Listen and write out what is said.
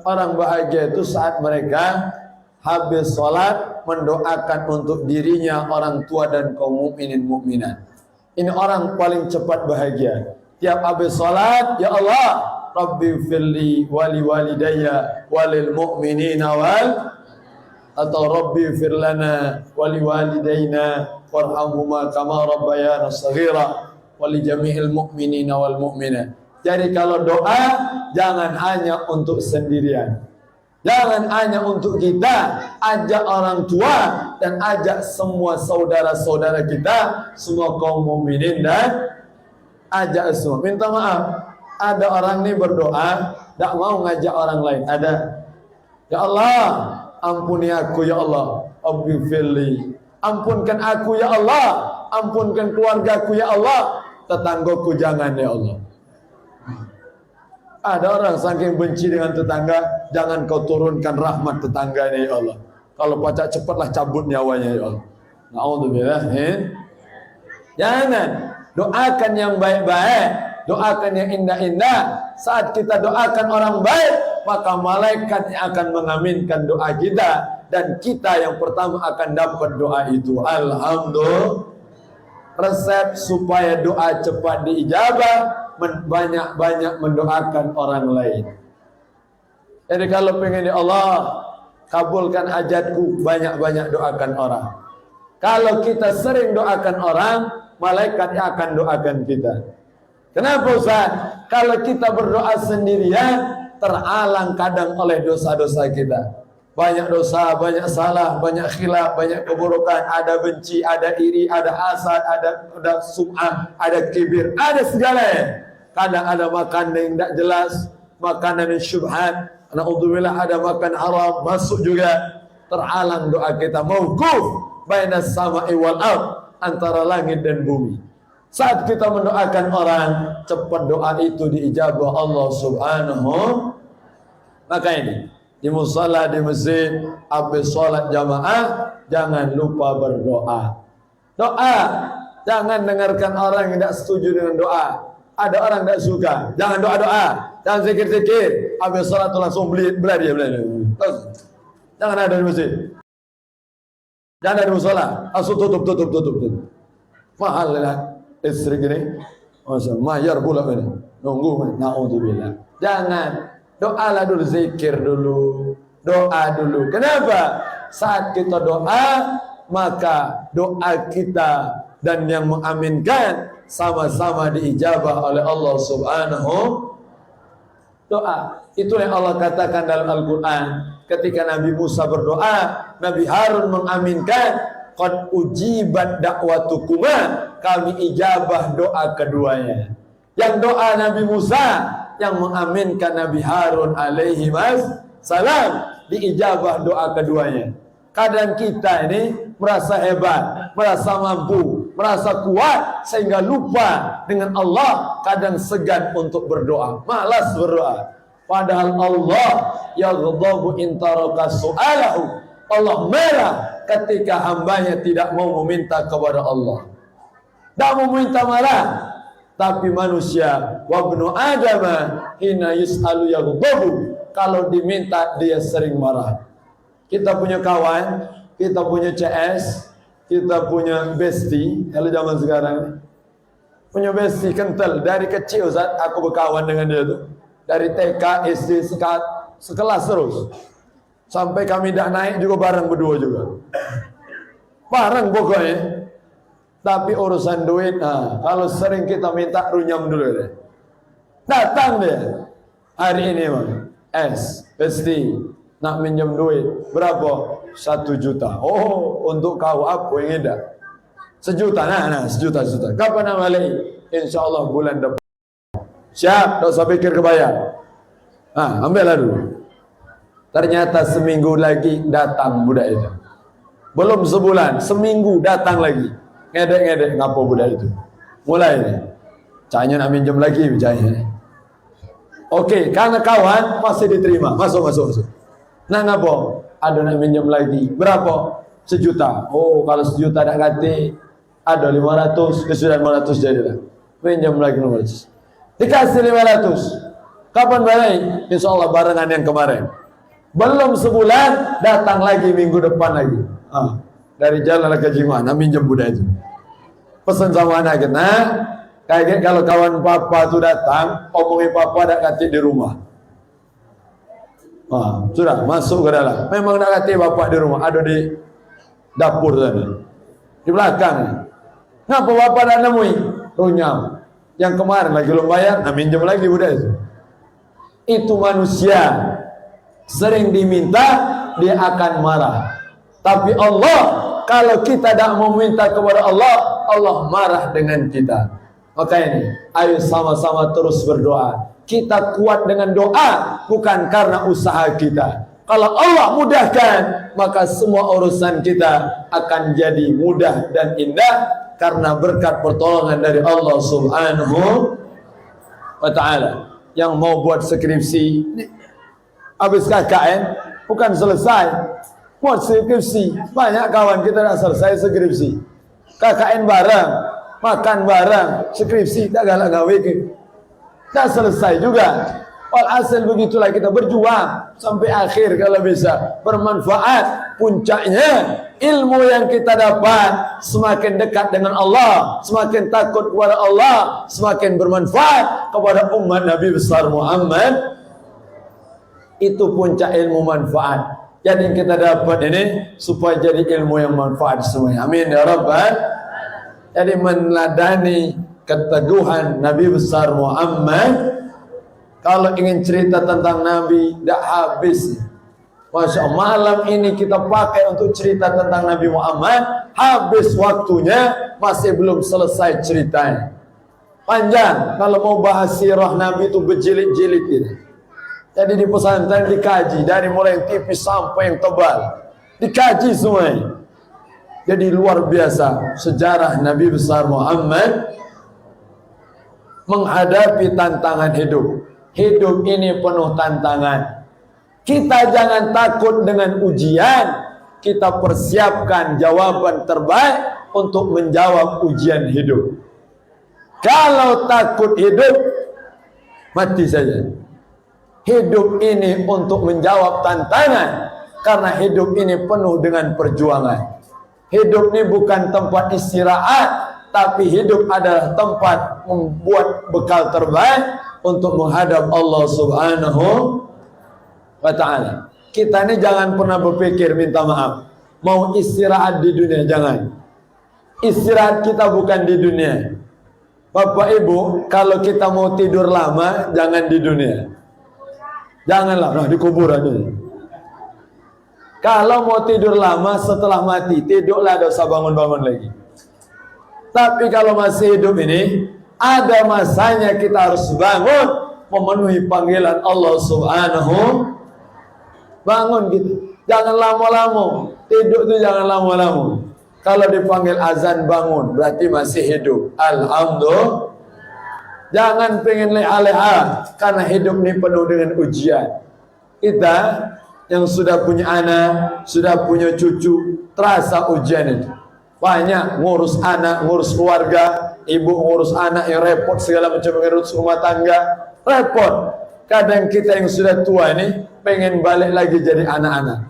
Orang bahagia itu saat mereka habis sholat mendoakan untuk dirinya, orang tua dan kaum mukminin mukminat. Ini orang paling cepat bahagia. Tiap habis sholat, ya Allah, Rabbi firli wali walidayya walil mu'minina wal, atau Rabbi firlana wali walidayna warhamhuma kama rabbayana shaghira wali jami'il mu'minina wal mu'minat. Jadi kalau doa jangan hanya untuk sendirian, jangan hanya untuk kita, ajak orang tua dan ajak semua saudara-saudara kita, semua kaum mukminin, dan ajak semua. Minta maaf, ada orang nih berdoa tak mau ngajak orang lain. Ada, ya Allah, ampuni aku ya Allah, Aghfirli, ampunkan aku ya Allah, ampunkan keluargaku ya Allah, tetanggaku jangan ya Allah. Ada orang saking benci dengan tetangga, jangan kau turunkan rahmat tetangganya ya Allah. Kalau pacak cepatlah cabut nyawanya ya Allah. Na'udzubillah. Jangan, doakan yang baik-baik, doakan yang indah-indah. Saat kita doakan orang baik, maka malaikat yang akan mengaminkan doa kita, dan kita yang pertama akan dapat doa itu. Alhamdulillah. Resep supaya doa cepat diijabah, banyak-banyak mendoakan orang lain. Jadi kalau pengen ya Allah kabulkan hajatku, banyak-banyak doakan orang. Kalau kita sering doakan orang, malaikat yang akan doakan kita. Kenapa Ustaz? Kalau kita berdoa sendirian, terhalang kadang oleh dosa-dosa kita. Banyak dosa, banyak salah, banyak khilaf, banyak keburukan, ada benci, ada iri, ada hasad, ada sum'ah, ada kibir, ada segala. Kadang ada makanan yang tidak jelas, makanan yang syubhat, na'udzubillah, ada makan haram masuk juga, terhalang doa kita. Mauquf bainas sama'i wal ard, antara langit dan bumi. Saat kita mendoakan orang, cepat doa itu diijabah Allah Subhanahu. Maka ini di musalla, di masjid, habis sholat jamaah, jangan lupa berdoa. Doa, jangan dengarkan orang yang tidak setuju dengan doa. Ada orang tidak suka, jangan doa-doa, jangan zikir-zikir. Habis sholat langsung beli. Jangan ada di masjid, jangan ada di musalla, langsung tutup. Mahal lah istri gini, mayar pula ini, nunggu. Na'udzubillah. Jangan. Doalah dulu, zikir dulu, doa dulu. Kenapa? Saat kita doa, maka doa kita dan yang mengaminkan sama-sama diijabah oleh Allah Subhanahu. Doa itu yang Allah katakan dalam Al-Quran. Ketika Nabi Musa berdoa, Nabi Harun mengaminkan, qad ujibat da'watukuma, kami ijabah doa keduanya. Yang doa Nabi Musa, yang mengaminkan Nabi Harun alaihi salam, diijabah doa keduanya. Kadang kita ini merasa hebat, merasa mampu, merasa kuat sehingga lupa dengan Allah, kadang segan untuk berdoa, malas berdoa. Padahal Allah yaghdabu in taraka su'alahu, Allah marah ketika hambanya tidak mau meminta kepada Allah. Tak mau minta marah. Tapi manusia, wabnu adama hina yus'alu yaghdabu, kalau diminta dia sering marah. Kita punya kawan, kita punya CS, kita punya bestie. Kalau zaman sekarang punya bestie kental dari kecil. Ustaz, aku berkawan dengan dia tuh dari TK, SD, sekelas terus sampai kami dah naik juga bareng berdua juga, bareng pokoknya. Tapi urusan duit, kalau sering kita minta runyam dulu deh. Datang dia hari ini bang, pasti nak minjem duit berapa? 1 juta. Oh, untuk kau apa yang ada? 1 juta, nah 1 juta. Kapan nak balik? Insya Allah bulan depan. Siap, tak usah pikir kebayar. Ambillah dulu. Ternyata seminggu lagi datang budak itu. Belum sebulan, seminggu datang lagi. Ngedek ngapa budak itu. Mulai nih. Cahnya nak minjem lagi cahnya. Oke, karena kawan masih diterima. Masuk. Nah ngapa? Ada nak minjem lagi. Berapa? 1 juta. Oh, kalau 1 juta tak ganti, ada 500, kesudahan 500 jadilah. Minjem lagi 500. Dikasih 500. Kapan balik? Insya Allah barengan yang kemarin. Belum sebulan, datang lagi minggu depan lagi. Dari jalan ke Jimana, minjem budak itu. Pesan sama anak kita, kayak kalau kawan papa tuh datang, omongin papa ada kati di rumah. Sudah masuk ke dalam. Memang nak kati bapak di rumah, ada di dapur sana, di belakang. Ngapa bapak tak nemui? Runyam. Yang kemarin lagi belum bayar, minjem lagi budak itu. Itu manusia, sering diminta dia akan marah. Tapi Allah, kalau kita tidak meminta kepada Allah, Allah marah dengan kita. Maka ini, ayo sama-sama terus berdoa. Kita kuat dengan doa, bukan karena usaha kita. Kalau Allah mudahkan, maka semua urusan kita akan jadi mudah dan indah karena berkat pertolongan dari Allah Subhanahu wa Ta'ala. Yang mau buat skripsi, habis KKN, bukan selesai. Buat skripsi, banyak kawan kita dah selesai skripsi. KKN bareng, makan bareng, skripsi tak galak gawe ke. Tak selesai juga. Walhasil begitulah kita berjuang sampai akhir kalau bisa bermanfaat. Puncaknya ilmu yang kita dapat semakin dekat dengan Allah, semakin takut kepada Allah, semakin bermanfaat kepada umat Nabi besar Muhammad. Itu puncak ilmu manfaat. Jadi yang kita dapat ini supaya jadi ilmu yang manfaat semuanya. Amin ya Rabbal. Jadi meneladani keteguhan Nabi besar Muhammad. Kalau ingin cerita tentang Nabi, tidak habis. Masya Allah, malam ini kita pakai untuk cerita tentang Nabi Muhammad. Habis waktunya, masih belum selesai ceritanya. Panjang, kalau mau bahas sirah Nabi itu berjilid-jilid gitu. Jadi di pesantren dikaji, dari mulai yang tipis sampai yang tebal. Dikaji semuanya. Jadi luar biasa sejarah Nabi besar Muhammad menghadapi tantangan hidup. Hidup ini penuh tantangan. Kita jangan takut dengan ujian. Kita persiapkan jawaban terbaik untuk menjawab ujian hidup. Kalau takut hidup, mati saja. Hidup ini untuk menjawab tantangan. Karena hidup ini penuh dengan perjuangan. Hidup ini bukan tempat istirahat, tapi hidup adalah tempat membuat bekal terbaik untuk menghadap Allah Subhanahu wa Ta'ala. Kita ini jangan pernah berpikir minta maaf mau istirahat di dunia, jangan. Istirahat kita bukan di dunia. Bapak Ibu, kalau kita mau tidur lama, jangan di dunia. Janganlah di kuburan ini. Kalau mau tidur lama setelah mati, tidurlah, tidak usah bangun-bangun lagi. Tapi kalau masih hidup ini, ada masanya kita harus bangun memenuhi panggilan Allah Subhanahu. Bangun gitu. Jangan lama-lama. Tidur itu jangan lama-lama. Kalau dipanggil azan bangun, berarti masih hidup. Alhamdulillah. Jangan pengen leha-leha, karena hidup ini penuh dengan ujian. Kita yang sudah punya anak, sudah punya cucu, terasa ujian itu. Banyak ngurus anak, ngurus keluarga, ibu ngurus anak yang repot, segala macam ngurus rumah tangga, repot. Kadang kita yang sudah tua ini pengen balik lagi jadi anak-anak.